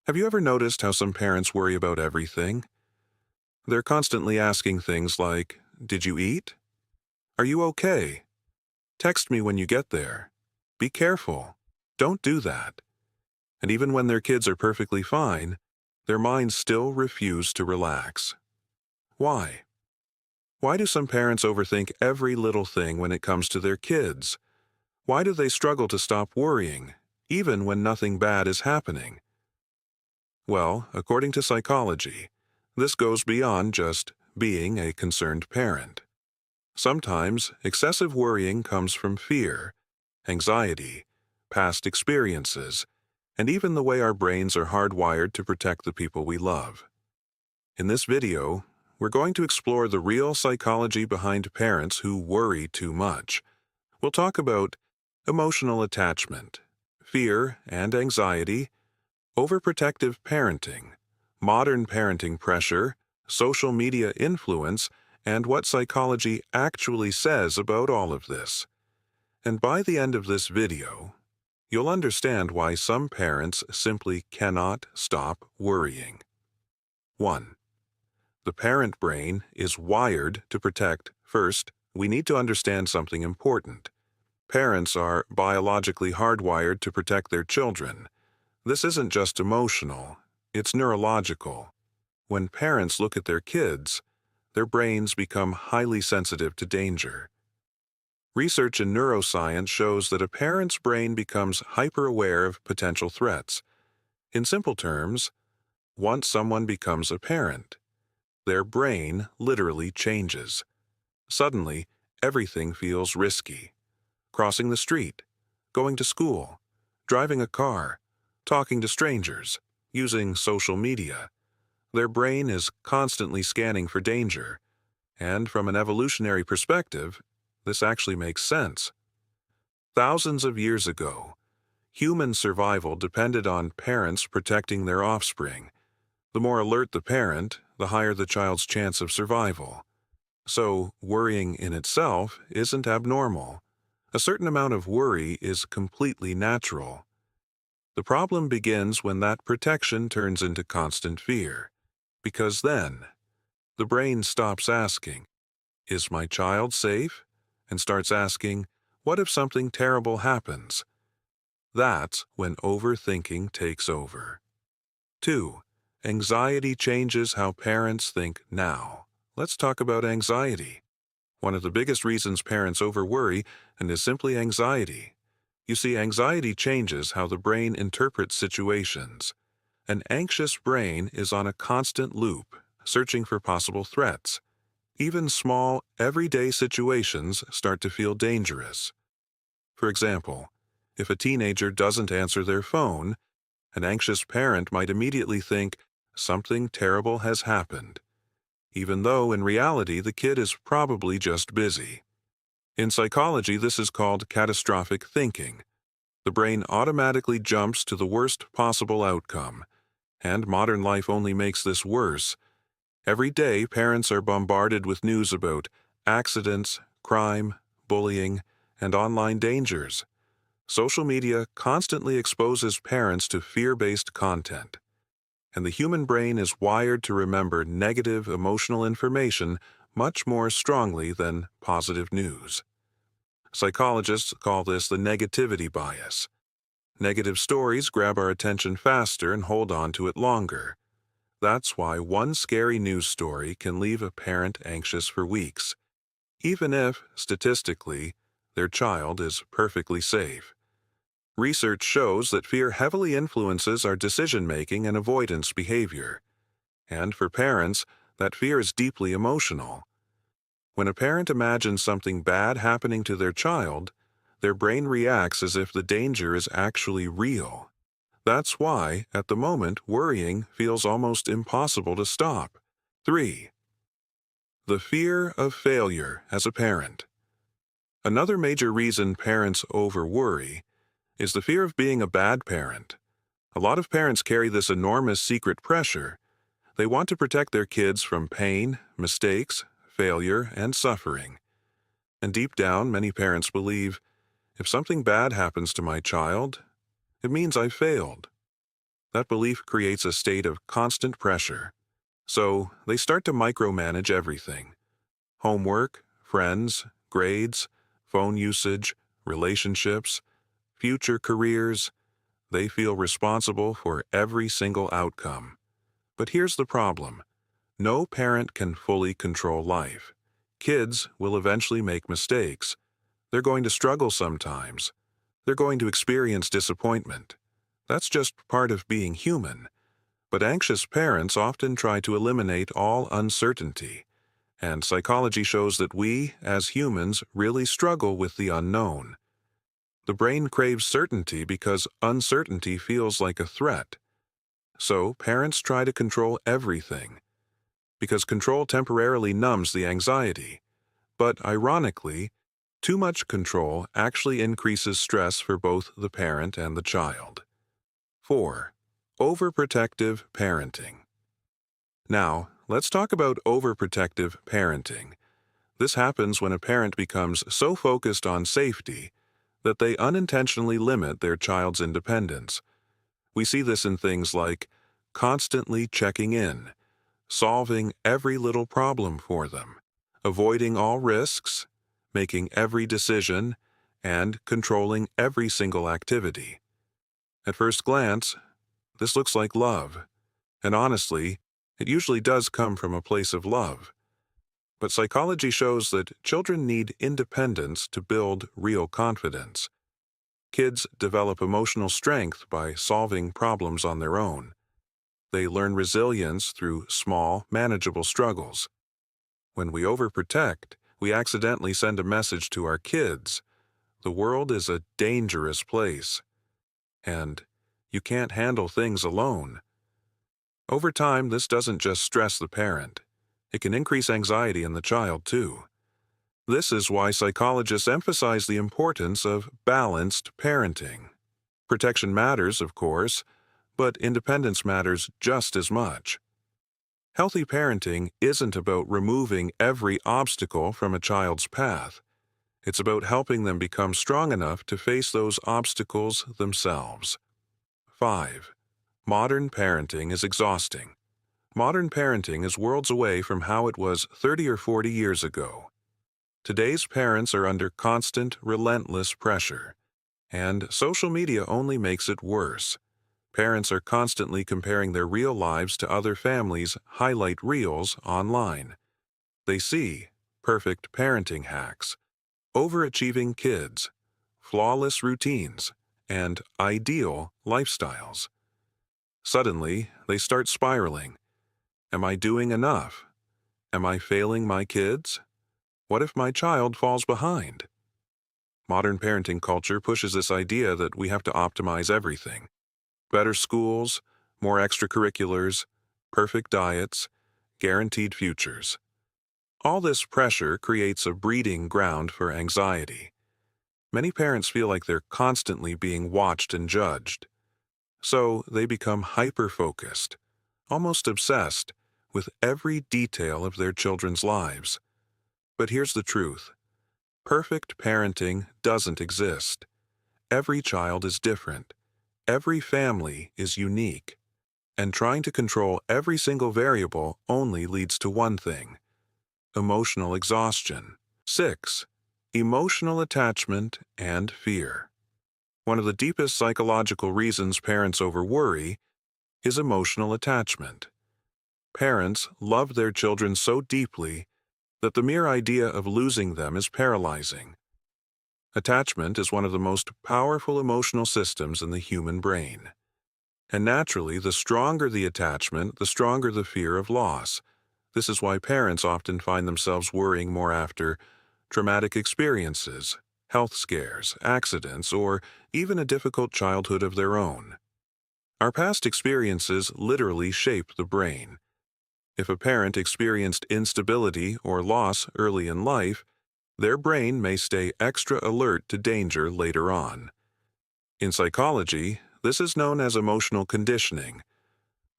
Have you ever noticed how some parents worry about everything? They're constantly asking things like, "Did you eat? Are you okay? Text me when you get there. Be careful. Don't do that." And even when their kids are perfectly fine, their minds still refuse to relax. Why? Why do some parents overthink every little thing when it comes to their kids? Why do they struggle to stop worrying, even when nothing bad is happening? Well, according to psychology, this goes beyond just being a concerned parent. Sometimes, excessive worrying comes from fear, anxiety, past experiences, and even the way our brains are hardwired to protect the people we love. In this video, we're going to explore the real psychology behind parents who worry too much. We'll talk about emotional attachment, fear and anxiety, overprotective parenting, modern parenting pressure, social media influence, and what psychology actually says about all of this. And by the end of this video, you'll understand why some parents simply cannot stop worrying. 1. The parent brain is wired to protect. First, we need to understand something important. Parents are biologically hardwired to protect their children. This isn't just emotional, it's neurological. When parents look at their kids, their brains become highly sensitive to danger. Research in neuroscience shows that a parent's brain becomes hyper-aware of potential threats. In simple terms, once someone becomes a parent, their brain literally changes. Suddenly, everything feels risky. Crossing the street, going to school, driving a car, talking to strangers, using social media. Their brain is constantly scanning for danger, and from an evolutionary perspective, this actually makes sense. Thousands of years ago, human survival depended on parents protecting their offspring. The more alert the parent, the higher the child's chance of survival. So, worrying in itself isn't abnormal. A certain amount of worry is completely natural. The problem begins when that protection turns into constant fear. Because then, the brain stops asking, "Is my child safe?" and starts asking, "What if something terrible happens?" That's when overthinking takes over. 2. Anxiety changes how parents think now. Let's talk about anxiety. One of the biggest reasons parents overworry is simply anxiety. You see, anxiety changes how the brain interprets situations. An anxious brain is on a constant loop, searching for possible threats. Even small, everyday situations start to feel dangerous. For example, if a teenager doesn't answer their phone, an anxious parent might immediately think something terrible has happened, even though in reality the kid is probably just busy. In psychology, this is called catastrophic thinking. The brain automatically jumps to the worst possible outcome, and modern life only makes this worse. Every day, parents are bombarded with news about accidents, crime, bullying, and online dangers. Social media constantly exposes parents to fear-based content, and the human brain is wired to remember negative emotional information much more strongly than positive news. Psychologists call this the negativity bias. Negative stories grab our attention faster and hold on to it longer. That's why one scary news story can leave a parent anxious for weeks, even if, statistically, their child is perfectly safe. Research shows that fear heavily influences our decision-making and avoidance behavior. And for parents, that fear is deeply emotional. When a parent imagines something bad happening to their child, their brain reacts as if the danger is actually real. That's why, at the moment, worrying feels almost impossible to stop. 3. The fear of failure as a parent. Another major reason parents overworry is the fear of being a bad parent. A lot of parents carry this enormous secret pressure. They want to protect their kids from pain, mistakes, failure, and suffering. And deep down, many parents believe, if something bad happens to my child, it means I failed. That belief creates a state of constant pressure. So they start to micromanage everything: homework, friends, grades, phone usage, relationships, future careers. They feel responsible for every single outcome. But here's the problem: no parent can fully control life. Kids will eventually make mistakes. They're going to struggle sometimes. They're going to experience disappointment. That's just part of being human. But anxious parents often try to eliminate all uncertainty. And psychology shows that we, as humans, really struggle with the unknown. The brain craves certainty because uncertainty feels like a threat. So parents try to control everything, because control temporarily numbs the anxiety. But ironically, too much control actually increases stress for both the parent and the child. 4. Overprotective parenting. Now, let's talk about overprotective parenting. This happens when a parent becomes so focused on safety that they unintentionally limit their child's independence. We see this in things like constantly checking in, solving every little problem for them, avoiding all risks, making every decision, and controlling every single activity. At first glance, this looks like love, and honestly, it usually does come from a place of love. But psychology shows that children need independence to build real confidence. Kids develop emotional strength by solving problems on their own. They learn resilience through small, manageable struggles. When we overprotect, we accidentally send a message to our kids: the world is a dangerous place, and you can't handle things alone. Over time, this doesn't just stress the parent. It can increase anxiety in the child, too. This is why psychologists emphasize the importance of balanced parenting. Protection matters, of course, but independence matters just as much. Healthy parenting isn't about removing every obstacle from a child's path. It's about helping them become strong enough to face those obstacles themselves. 5. Modern parenting is exhausting. Modern parenting is worlds away from how it was 30 or 40 years ago. Today's parents are under constant, relentless pressure, and social media only makes it worse. Parents are constantly comparing their real lives to other families' highlight reels online. They see perfect parenting hacks, overachieving kids, flawless routines, and ideal lifestyles. Suddenly, they start spiraling. Am I doing enough? Am I failing my kids? What if my child falls behind? Modern parenting culture pushes this idea that we have to optimize everything: better schools, more extracurriculars, perfect diets, guaranteed futures. All this pressure creates a breeding ground for anxiety. Many parents feel like they're constantly being watched and judged. So they become hyper-focused, almost obsessed, with every detail of their children's lives. But here's the truth: perfect parenting doesn't exist. Every child is different. Every family is unique. And trying to control every single variable only leads to one thing: emotional exhaustion. 6. Emotional attachment and fear. One of the deepest psychological reasons parents overworry is emotional attachment. Parents love their children so deeply that the mere idea of losing them is paralyzing. Attachment is one of the most powerful emotional systems in the human brain. And naturally, the stronger the attachment, the stronger the fear of loss. This is why parents often find themselves worrying more after traumatic experiences, health scares, accidents, or even a difficult childhood of their own. Our past experiences literally shape the brain. If a parent experienced instability or loss early in life, their brain may stay extra alert to danger later on. In psychology, this is known as emotional conditioning.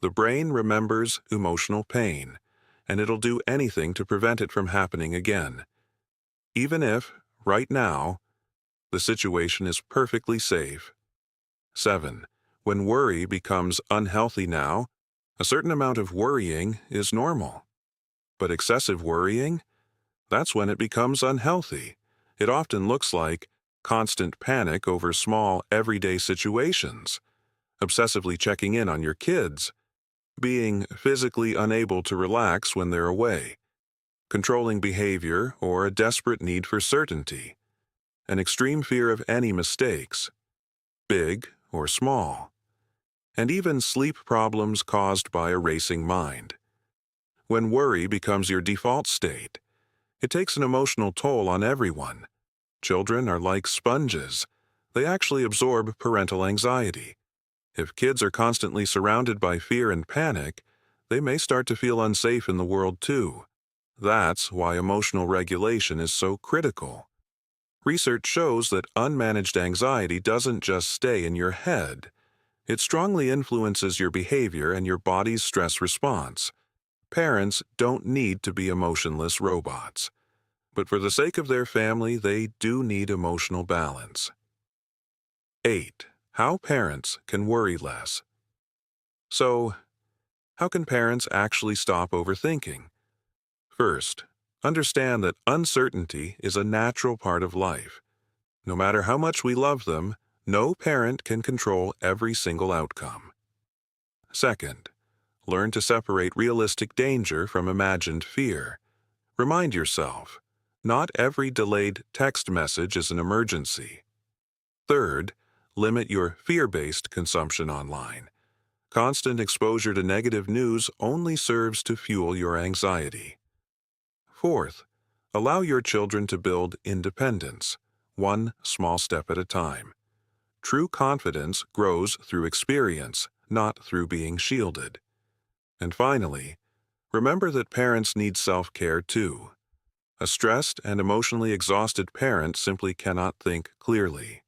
The brain remembers emotional pain, and it'll do anything to prevent it from happening again. Even if, right now, the situation is perfectly safe. 7. When worry becomes unhealthy now, a certain amount of worrying is normal. But excessive worrying? That's when it becomes unhealthy. It often looks like constant panic over small, everyday situations, obsessively checking in on your kids, being physically unable to relax when they're away, controlling behavior or a desperate need for certainty, an extreme fear of any mistakes, big or small, and even sleep problems caused by a racing mind. When worry becomes your default state, it takes an emotional toll on everyone. Children are like sponges. They actually absorb parental anxiety. If kids are constantly surrounded by fear and panic, they may start to feel unsafe in the world too. That's why emotional regulation is so critical. Research shows that unmanaged anxiety doesn't just stay in your head. It strongly influences your behavior and your body's stress response. Parents don't need to be emotionless robots. But for the sake of their family, they do need emotional balance. 8. How parents can worry less. So, how can parents actually stop overthinking? First, understand that uncertainty is a natural part of life. No matter how much we love them, no parent can control every single outcome. Second, learn to separate realistic danger from imagined fear. Remind yourself, not every delayed text message is an emergency. Third, limit your fear-based consumption online. Constant exposure to negative news only serves to fuel your anxiety. Fourth, allow your children to build independence, one small step at a time. True confidence grows through experience, not through being shielded. And finally, remember that parents need self-care too. A stressed and emotionally exhausted parent simply cannot think clearly.